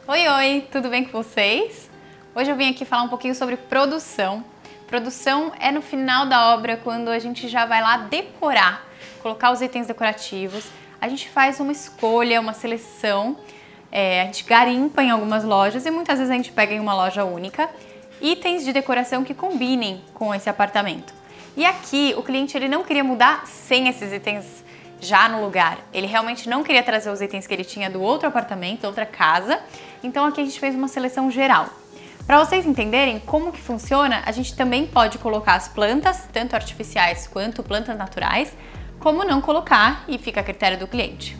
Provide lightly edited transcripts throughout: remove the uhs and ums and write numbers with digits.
Oi, oi, tudo bem com vocês? Hoje eu vim aqui falar um pouquinho sobre produção. Produção é no final da obra, quando a gente já vai lá decorar, colocar os itens decorativos. A gente faz uma escolha, uma seleção, a gente garimpa em algumas lojas e muitas vezes a gente pega em uma loja única itens de decoração que combinem com esse apartamento. E aqui o cliente ele não queria mudar sem esses itens já no lugar. Ele realmente não queria trazer os itens que ele tinha do outro apartamento, outra casa. Então aqui a gente fez uma seleção geral. Para vocês entenderem como que funciona, a gente também pode colocar as plantas, tanto artificiais quanto plantas naturais, como não colocar e fica a critério do cliente.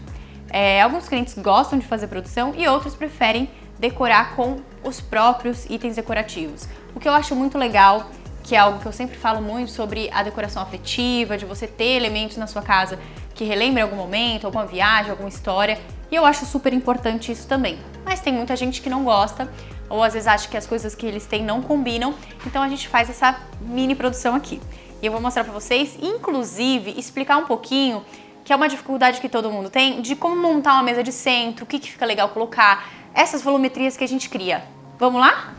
Alguns clientes gostam de fazer produção e outros preferem decorar com os próprios itens decorativos. O que eu acho muito legal, que é algo que eu sempre falo muito sobre a decoração afetiva, de você ter elementos na sua casa que relembrem algum momento, alguma viagem, alguma história, e eu acho super importante isso também. Mas tem muita gente que não gosta, ou às vezes acha que as coisas que eles têm não combinam, então a gente faz essa mini produção aqui. E eu vou mostrar pra vocês, inclusive, explicar um pouquinho, que é uma dificuldade que todo mundo tem, de como montar uma mesa de centro, o que fica legal colocar, essas volumetrias que a gente cria. Vamos lá?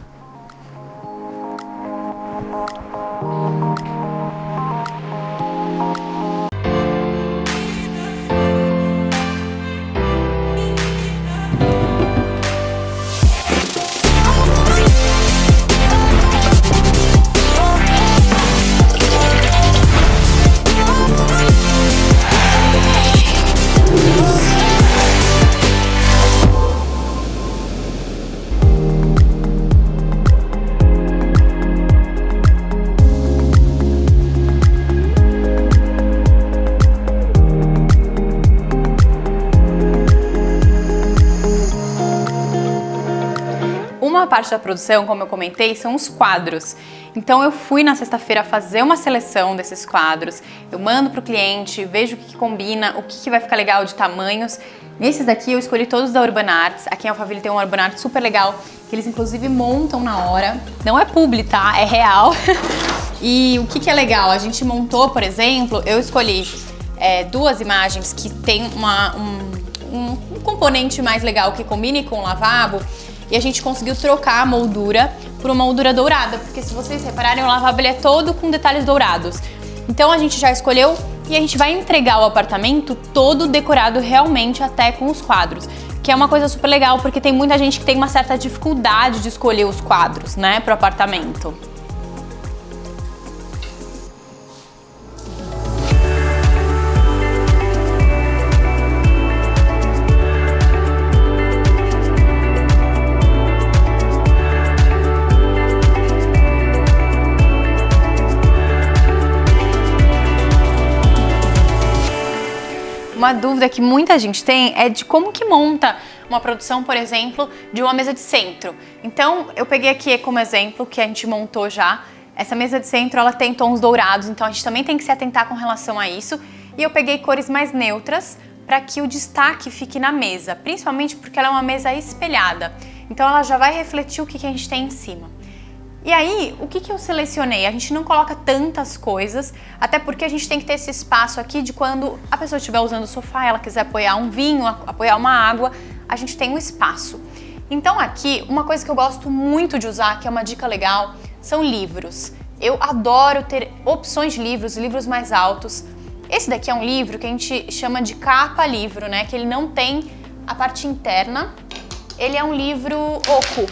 Uma parte da produção, como eu comentei, são os quadros. Então eu fui na sexta-feira fazer uma seleção desses quadros, eu mando pro cliente, vejo o que combina, o que vai ficar legal de tamanhos. Nesses daqui eu escolhi todos da Urban Arts. Aqui em Alphaville tem um Urban Arts super legal, que eles inclusive montam na hora. Não é publi, tá? É real. E o que é legal? A gente montou, por exemplo, eu escolhi duas imagens que tem um componente mais legal que combine com o lavabo. E a gente conseguiu trocar a moldura por uma moldura dourada, porque se vocês repararem, o lavabo ele é todo com detalhes dourados. Então a gente já escolheu e a gente vai entregar o apartamento todo decorado realmente até com os quadros, que é uma coisa super legal, porque tem muita gente que tem uma certa dificuldade de escolher os quadros, né, pro apartamento. Uma dúvida que muita gente tem é de como que monta uma produção, por exemplo, de uma mesa de centro. Então, eu peguei aqui como exemplo que a gente montou já. Essa mesa de centro, ela tem tons dourados, então a gente também tem que se atentar com relação a isso. E eu peguei cores mais neutras para que o destaque fique na mesa, principalmente porque ela é uma mesa espelhada. Então, ela já vai refletir o que a gente tem em cima. E aí, o que eu selecionei? A gente não coloca tantas coisas, até porque a gente tem que ter esse espaço aqui de quando a pessoa estiver usando o sofá, ela quiser apoiar um vinho, apoiar uma água, a gente tem um espaço. Então aqui, uma coisa que eu gosto muito de usar, que é uma dica legal, são livros. Eu adoro ter opções de livros, livros mais altos. Esse daqui é um livro que a gente chama de capa livro, né? Que ele não tem a parte interna, ele é um livro oco.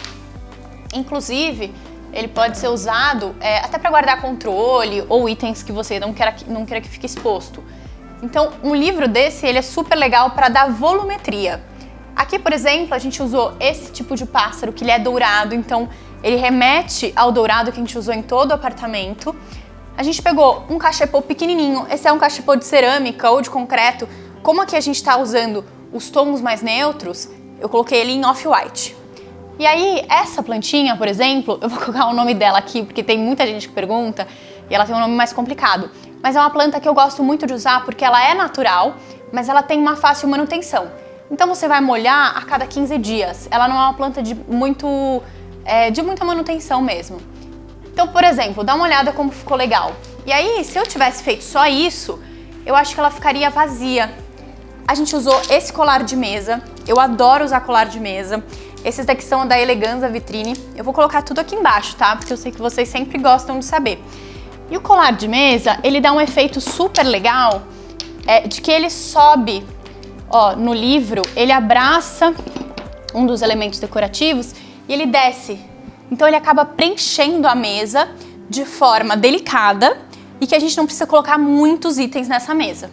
Inclusive, ele pode ser usado até para guardar controle ou itens que você não queira que fique exposto. Então, um livro desse, ele é super legal para dar volumetria. Aqui, por exemplo, a gente usou esse tipo de pássaro, que ele é dourado, então ele remete ao dourado que a gente usou em todo o apartamento. A gente pegou um cachepô pequenininho, esse é um cachepô de cerâmica ou de concreto. Como aqui a gente está usando os tons mais neutros, eu coloquei ele em off-white. E aí, essa plantinha, por exemplo, eu vou colocar o nome dela aqui, porque tem muita gente que pergunta, e ela tem um nome mais complicado. Mas é uma planta que eu gosto muito de usar, porque ela é natural, mas ela tem uma fácil manutenção. Então você vai molhar a cada 15 dias. Ela não é uma planta de muita manutenção mesmo. Então, por exemplo, dá uma olhada como ficou legal. E aí, se eu tivesse feito só isso, eu acho que ela ficaria vazia. A gente usou esse colar de mesa. Eu adoro usar colar de mesa. Esses daqui são da Eleganza Vitrine. Eu vou colocar tudo aqui embaixo, tá? Porque eu sei que vocês sempre gostam de saber. E o colar de mesa, ele dá um efeito super legal, de que ele sobe, ó, no livro, ele abraça um dos elementos decorativos e ele desce. Então ele acaba preenchendo a mesa de forma delicada e que a gente não precisa colocar muitos itens nessa mesa.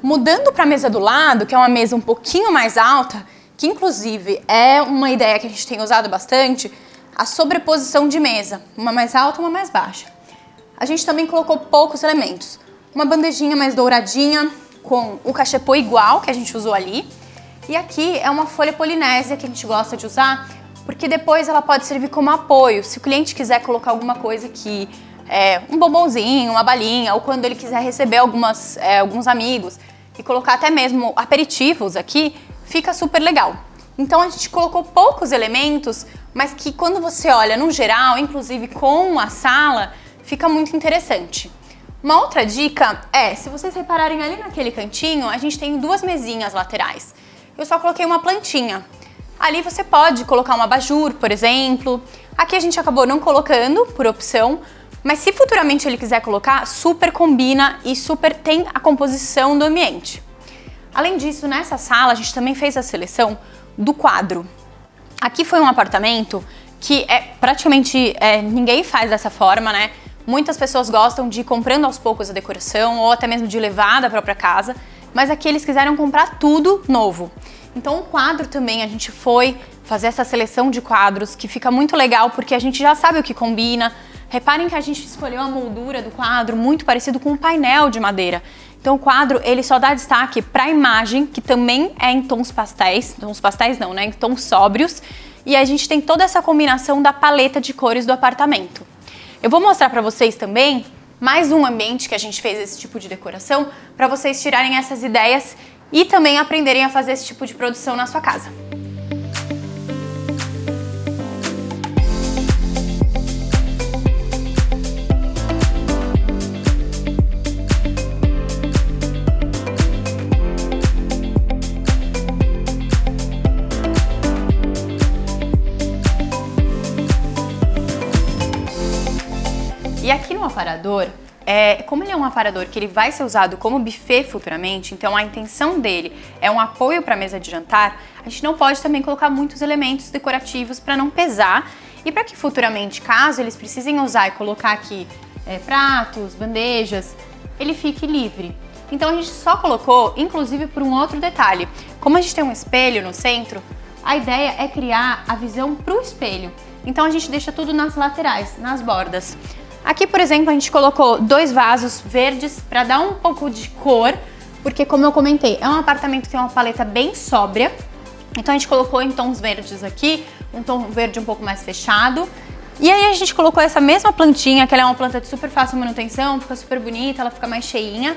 Mudando para a mesa do lado, que é uma mesa um pouquinho mais alta, que inclusive é uma ideia que a gente tem usado bastante, a sobreposição de mesa, uma mais alta e uma mais baixa. A gente também colocou poucos elementos. Uma bandejinha mais douradinha, com o cachepô igual que a gente usou ali. E aqui é uma folha polinésia que a gente gosta de usar, porque depois ela pode servir como apoio. Se o cliente quiser colocar alguma coisa aqui, um bombonzinho, uma balinha, ou quando ele quiser receber alguns amigos e colocar até mesmo aperitivos aqui, fica super legal. Então a gente colocou poucos elementos, mas que quando você olha no geral, inclusive com a sala, fica muito interessante. Uma outra dica se vocês repararem ali naquele cantinho, a gente tem duas mesinhas laterais. Eu só coloquei uma plantinha. Ali você pode colocar um abajur, por exemplo. Aqui a gente acabou não colocando, por opção, mas se futuramente ele quiser colocar, super combina e super tem a composição do ambiente. Além disso, nessa sala a gente também fez a seleção do quadro. Aqui foi um apartamento que praticamente ninguém faz dessa forma, né? Muitas pessoas gostam de ir comprando aos poucos a decoração ou até mesmo de levar da própria casa, mas aqui eles quiseram comprar tudo novo. Então o quadro também, a gente foi fazer essa seleção de quadros que fica muito legal porque a gente já sabe o que combina. Reparem que a gente escolheu a moldura do quadro muito parecido com um painel de madeira. Então o quadro, ele só dá destaque para a imagem, que também é em tons pastéis não, né, em tons sóbrios, e a gente tem toda essa combinação da paleta de cores do apartamento. Eu vou mostrar para vocês também mais um ambiente que a gente fez esse tipo de decoração, para vocês tirarem essas ideias e também aprenderem a fazer esse tipo de produção na sua casa. E aqui no aparador, como ele é um aparador que ele vai ser usado como buffet futuramente, então a intenção dele é um apoio para a mesa de jantar, a gente não pode também colocar muitos elementos decorativos para não pesar e para que futuramente, caso eles precisem usar e colocar aqui pratos, bandejas, ele fique livre. Então a gente só colocou, inclusive por um outro detalhe, como a gente tem um espelho no centro, a ideia é criar a visão para o espelho. Então a gente deixa tudo nas laterais, nas bordas. Aqui, por exemplo, a gente colocou 2 vasos verdes para dar um pouco de cor, porque como eu comentei, é um apartamento que tem uma paleta bem sóbria. Então a gente colocou em tons verdes aqui, um tom verde um pouco mais fechado. E aí a gente colocou essa mesma plantinha, que ela é uma planta de super fácil manutenção, fica super bonita, ela fica mais cheinha.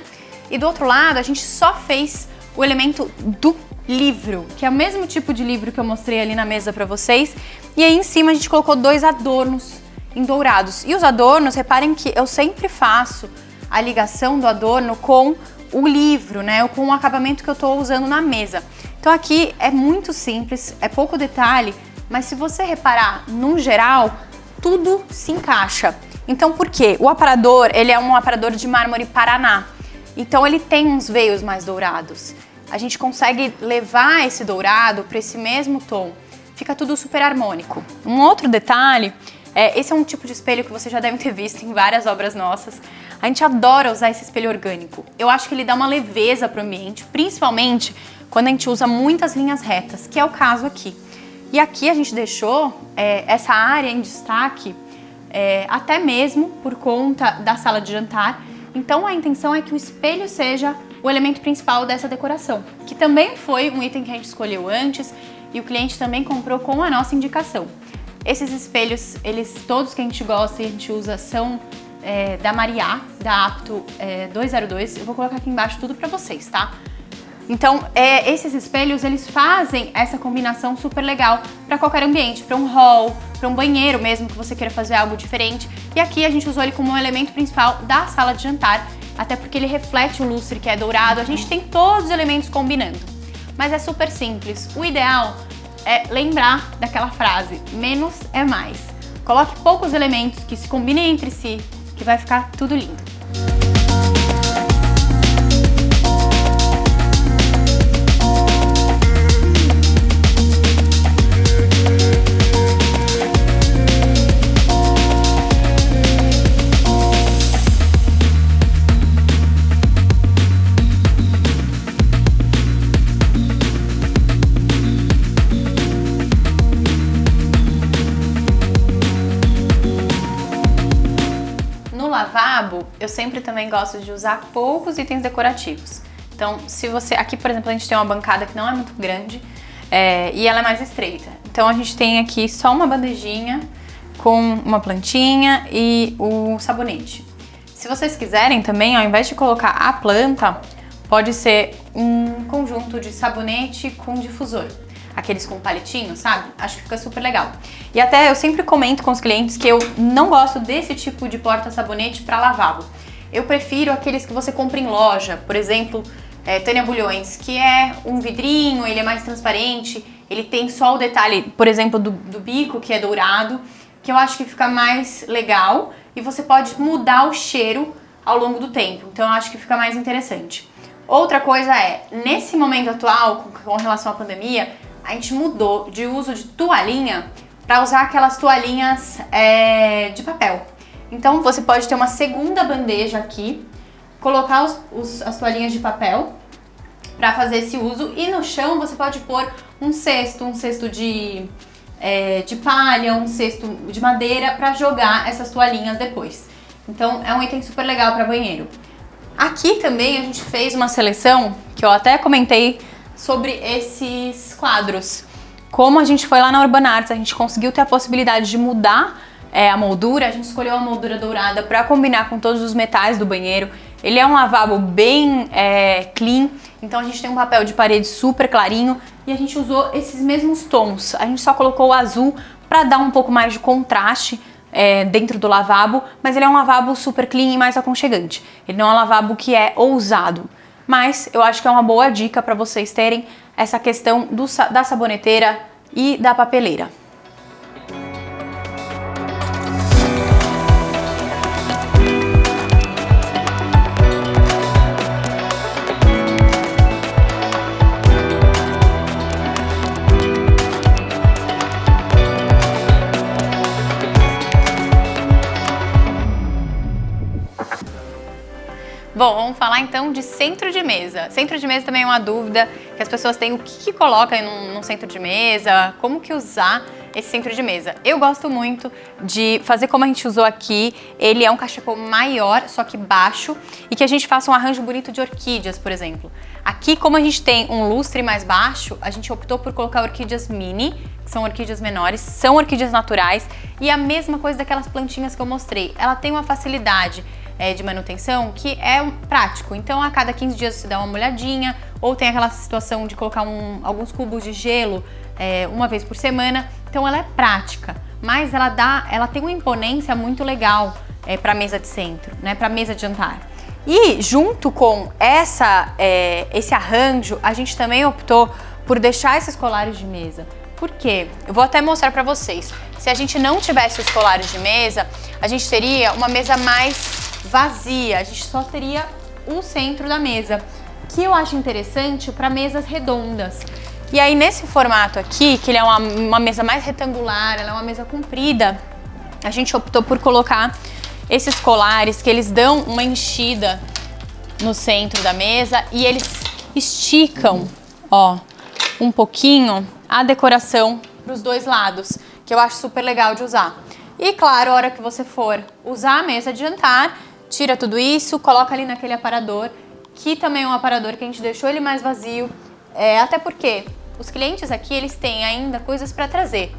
E do outro lado, a gente só fez o elemento do livro, que é o mesmo tipo de livro que eu mostrei ali na mesa para vocês. E aí em cima a gente colocou 2 adornos em dourados. E os adornos, reparem que eu sempre faço a ligação do adorno com o livro, né? Ou com o acabamento que eu tô usando na mesa. Então aqui é muito simples, é pouco detalhe, mas se você reparar, no geral, tudo se encaixa. Então por quê? O aparador, ele é um aparador de mármore Paraná. Então ele tem uns veios mais dourados. A gente consegue levar esse dourado para esse mesmo tom. Fica tudo super harmônico. Um outro detalhe, esse é um tipo de espelho que vocês já devem ter visto em várias obras nossas. A gente adora usar esse espelho orgânico. Eu acho que ele dá uma leveza para o ambiente, principalmente quando a gente usa muitas linhas retas, que é o caso aqui. E aqui a gente deixou essa área em destaque, até mesmo por conta da sala de jantar. Então a intenção é que o espelho seja o elemento principal dessa decoração, que também foi um item que a gente escolheu antes e o cliente também comprou com a nossa indicação. Esses espelhos, todos que a gente gosta e a gente usa são da Mariá, da Apto 202. Eu vou colocar aqui embaixo tudo pra vocês, tá? Então, esses espelhos, eles fazem essa combinação super legal para qualquer ambiente, para um hall, para um banheiro mesmo, que você queira fazer algo diferente. E aqui a gente usou ele como um elemento principal da sala de jantar, até porque ele reflete o lustre que é dourado, a gente tem todos os elementos combinando. Mas é super simples. O ideal é lembrar daquela frase, menos é mais. Coloque poucos elementos que se combinem entre si, que vai ficar tudo lindo. Lavabo, eu sempre também gosto de usar poucos itens decorativos. Então, se você... Aqui, por exemplo, a gente tem uma bancada que não é muito grande e ela é mais estreita. Então, a gente tem aqui só uma bandejinha com uma plantinha e o sabonete. Se vocês quiserem também, ao invés de colocar a planta, pode ser um conjunto de sabonete com difusor. Aqueles com palitinho, sabe? Acho que fica super legal. E até eu sempre comento com os clientes que eu não gosto desse tipo de porta-sabonete para lavabo. Eu prefiro aqueles que você compra em loja, por exemplo, Tânia Bulhões, que é um vidrinho, ele é mais transparente, ele tem só o detalhe, por exemplo, do bico, que é dourado, que eu acho que fica mais legal e você pode mudar o cheiro ao longo do tempo. Então eu acho que fica mais interessante. Outra coisa é, nesse momento atual, com relação à pandemia, a gente mudou de uso de toalhinha para usar aquelas toalhinhas de papel. Então você pode ter uma segunda bandeja aqui, colocar as toalhinhas de papel para fazer esse uso e no chão você pode pôr um cesto de palha, um cesto de madeira para jogar essas toalhinhas depois. Então é um item super legal para banheiro. Aqui também a gente fez uma seleção que eu até comentei sobre esses quadros. Como a gente foi lá na Urban Arts, a gente conseguiu ter a possibilidade de mudar a moldura, a gente escolheu a moldura dourada para combinar com todos os metais do banheiro. Ele é um lavabo bem clean, então a gente tem um papel de parede super clarinho e a gente usou esses mesmos tons. A gente só colocou o azul para dar um pouco mais de contraste dentro do lavabo, mas ele é um lavabo super clean e mais aconchegante. Ele não é um lavabo que é ousado. Mas eu acho que é uma boa dica para vocês terem essa questão da saboneteira e da papeleira. Bom, vamos falar então de centro de mesa. Centro de mesa também é uma dúvida que as pessoas têm, o que coloca num centro de mesa, como que usar esse centro de mesa. Eu gosto muito de fazer como a gente usou aqui, ele é um cachepô maior, só que baixo, e que a gente faça um arranjo bonito de orquídeas, por exemplo. Aqui, como a gente tem um lustre mais baixo, a gente optou por colocar orquídeas mini, que são orquídeas menores, são orquídeas naturais, e a mesma coisa daquelas plantinhas que eu mostrei. Ela tem uma facilidade de manutenção que é prático, então a cada 15 dias você dá uma molhadinha, ou tem aquela situação de colocar alguns cubos de gelo uma vez por semana, então ela é prática, mas ela tem uma imponência muito legal para mesa de centro, né, para mesa de jantar. E junto com esse arranjo, a gente também optou por deixar esses colares de mesa. Por quê? Eu vou até mostrar para vocês. Se a gente não tivesse os colares de mesa, a gente teria uma mesa mais vazia, a gente só teria o centro da mesa, que eu acho interessante para mesas redondas. E aí nesse formato aqui, que ele é uma mesa mais retangular, ela é uma mesa comprida, a gente optou por colocar esses colares que eles dão uma enchida no centro da mesa e eles esticam, ó, um pouquinho a decoração para os dois lados, que eu acho super legal de usar. E claro, a hora que você for usar a mesa de jantar, tira tudo isso, coloca ali naquele aparador, que também é um aparador que a gente deixou ele mais vazio, até porque os clientes aqui, eles têm ainda coisas para trazer.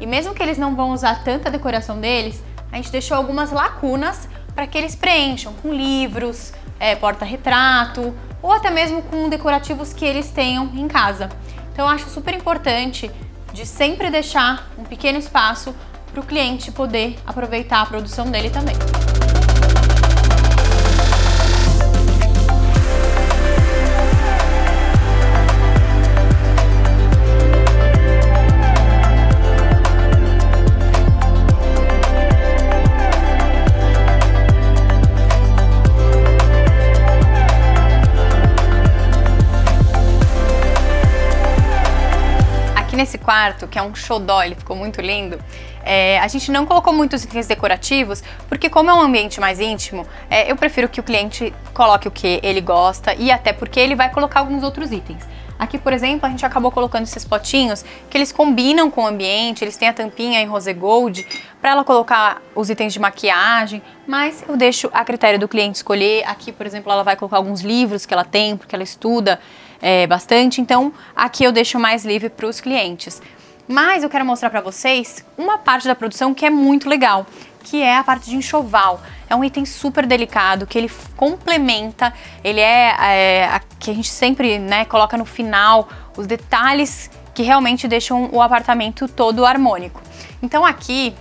E mesmo que eles não vão usar tanta decoração deles, a gente deixou algumas lacunas para que eles preencham com livros, porta-retrato, ou até mesmo com decorativos que eles tenham em casa. Então eu acho super importante de sempre deixar um pequeno espaço para o cliente poder aproveitar a produção dele também. nesse quarto, que é um xodó, ele ficou muito lindo, a gente não colocou muitos itens decorativos, porque como é um ambiente mais íntimo, eu prefiro que o cliente coloque o que ele gosta e até porque ele vai colocar alguns outros itens. Aqui, por exemplo, a gente acabou colocando esses potinhos que eles combinam com o ambiente, eles têm a tampinha em rose gold para ela colocar os itens de maquiagem, mas eu deixo a critério do cliente escolher. Aqui, por exemplo, ela vai colocar alguns livros que ela tem, porque ela estuda bastante, então aqui eu deixo mais livre para os clientes. Mas eu quero mostrar para vocês uma parte da produção que é muito legal, que é a parte de enxoval. É um item super delicado, que ele complementa, ele que a gente sempre, né, coloca no final os detalhes que realmente deixam o apartamento todo harmônico. Então aqui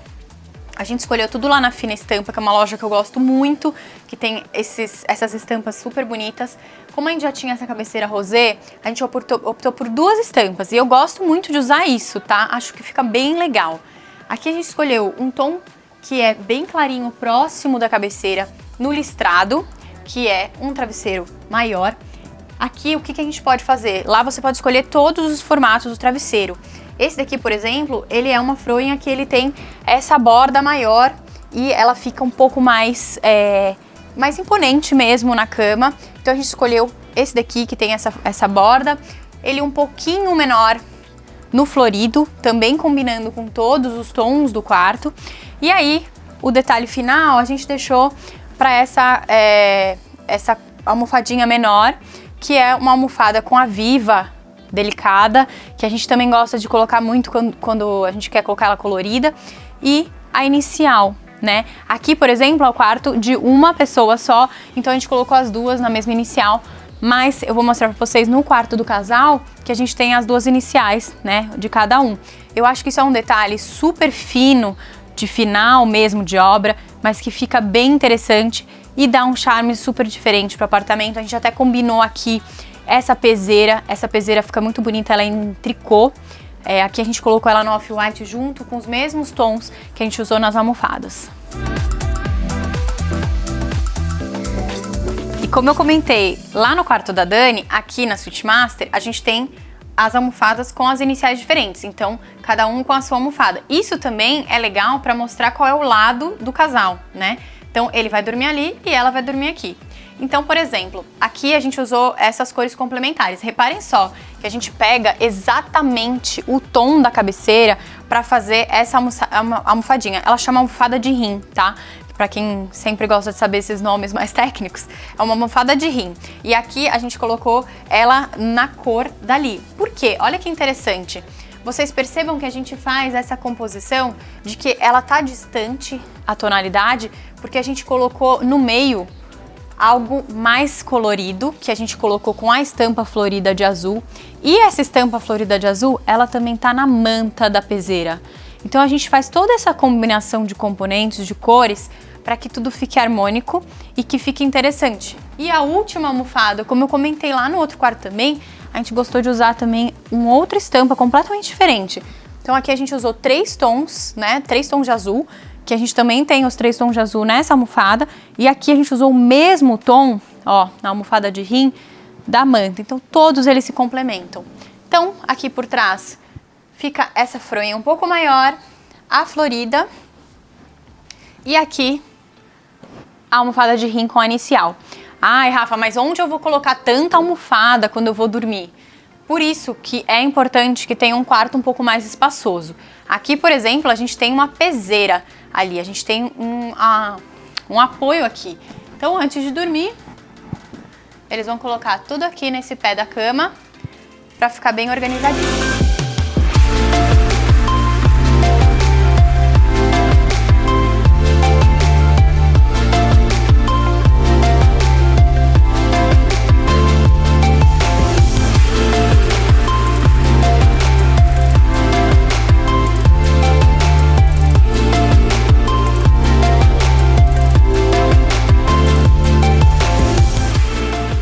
a gente escolheu tudo lá na Fina Estampa, que é uma loja que eu gosto muito, que tem essas estampas super bonitas. Como a gente já tinha essa cabeceira rosé, a gente optou por 2 estampas e eu gosto muito de usar isso, tá? Acho que fica bem legal. Aqui a gente escolheu um tom que é bem clarinho, próximo da cabeceira, no listrado, que é um travesseiro maior. Aqui, o que a gente pode fazer? Lá você pode escolher todos os formatos do travesseiro. Esse daqui, por exemplo, ele é uma fronha que ele tem essa borda maior e ela fica um pouco mais imponente mesmo na cama. Então a gente escolheu esse daqui que tem essa borda. Ele um pouquinho menor no florido, também combinando com todos os tons do quarto. E aí, o detalhe final a gente deixou para essa almofadinha menor, que é uma almofada com a viva delicada, que a gente também gosta de colocar muito quando a gente quer colocar ela colorida, e a inicial, né? Aqui, por exemplo, é o quarto de uma pessoa só, então a gente colocou as duas na mesma inicial, mas eu vou mostrar para vocês no quarto do casal que a gente tem as 2 iniciais, né, de cada um. Eu acho que isso é um detalhe super fino, de final mesmo de obra, mas que fica bem interessante e dá um charme super diferente para o apartamento. A gente até combinou aqui essa peseira fica muito bonita, ela é em tricô. Aqui a gente colocou ela no off-white junto com os mesmos tons que a gente usou nas almofadas. E como eu comentei lá no quarto da Dani, aqui na Suite Master, a gente tem as almofadas com as iniciais diferentes, então cada um com a sua almofada. Isso também é legal para mostrar qual é o lado do casal, né? Então ele vai dormir ali e ela vai dormir aqui. Então, por exemplo, aqui a gente usou essas cores complementares. Reparem só que a gente pega exatamente o tom da cabeceira para fazer essa almofadinha. Ela chama almofada de rim, tá? Para quem sempre gosta de saber esses nomes mais técnicos, é uma almofada de rim. E aqui a gente colocou ela na cor dali. Por quê? Olha que interessante. Vocês percebam que a gente faz essa composição de que ela tá distante, a tonalidade, porque a gente colocou no meio algo mais colorido, que a gente colocou com a estampa florida de azul. E essa estampa florida de azul, ela também tá na manta da peseira. Então a gente faz toda essa combinação de componentes, de cores, para que tudo fique harmônico e que fique interessante. E a última almofada, como eu comentei lá no outro quarto também, a gente gostou de usar também uma outra estampa completamente diferente. Então aqui a gente usou 3 tons, né? 3 tons de azul, que a gente também tem os 3 tons de azul nessa almofada. E aqui a gente usou o mesmo tom, ó, na almofada de rim da manta. Então todos eles se complementam. Então aqui por trás fica essa fronha um pouco maior, a florida, e aqui a almofada de rim com a inicial. Ai, Rafa, mas onde eu vou colocar tanta almofada quando eu vou dormir? Por isso que é importante que tenha um quarto um pouco mais espaçoso. Aqui, por exemplo, a gente tem uma peseira ali, a gente tem um apoio aqui. Então, antes de dormir, eles vão colocar tudo aqui nesse pé da cama para ficar bem organizadinho.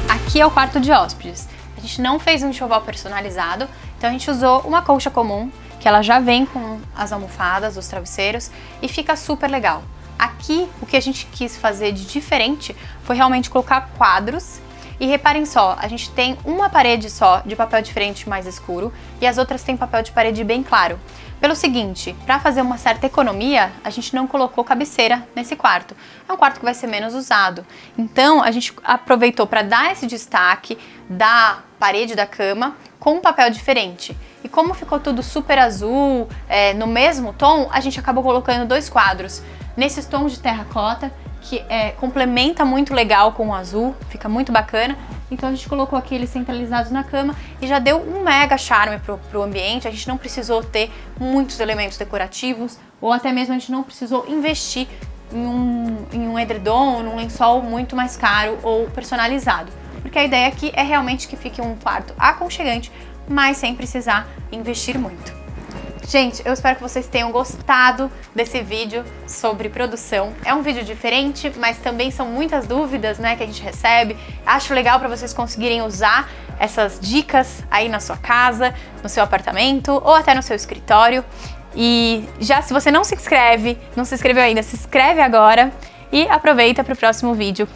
Aqui é o quarto de hóspedes. A gente não fez um enxoval personalizado, então a gente usou uma colcha comum, que ela já vem com as almofadas, os travesseiros, e fica super legal. Aqui, o que a gente quis fazer de diferente foi realmente colocar quadros E reparem só, a gente tem uma parede só de papel de frente mais escuro e as outras têm papel de parede bem claro. Pelo seguinte, para fazer uma certa economia, a gente não colocou cabeceira nesse quarto. É um quarto que vai ser menos usado. Então, a gente aproveitou para dar esse destaque da parede da cama com um papel diferente. E como ficou tudo super azul, no mesmo tom, a gente acabou colocando 2 quadros nesses tons de terracota, que complementa muito legal com o azul, fica muito bacana. Então a gente colocou aqui eles centralizados na cama e já deu um mega charme pro ambiente. A gente não precisou ter muitos elementos decorativos, ou até mesmo a gente não precisou investir em um edredom, num lençol muito mais caro ou personalizado. Porque a ideia aqui é realmente que fique um quarto aconchegante, mas sem precisar investir muito. Gente, eu espero que vocês tenham gostado desse vídeo sobre produção. É um vídeo diferente, mas também são muitas dúvidas, né, que a gente recebe. Acho legal para vocês conseguirem usar essas dicas aí na sua casa, no seu apartamento ou até no seu escritório. E já, se você não se inscreveu ainda, se inscreve agora e aproveita para o próximo vídeo.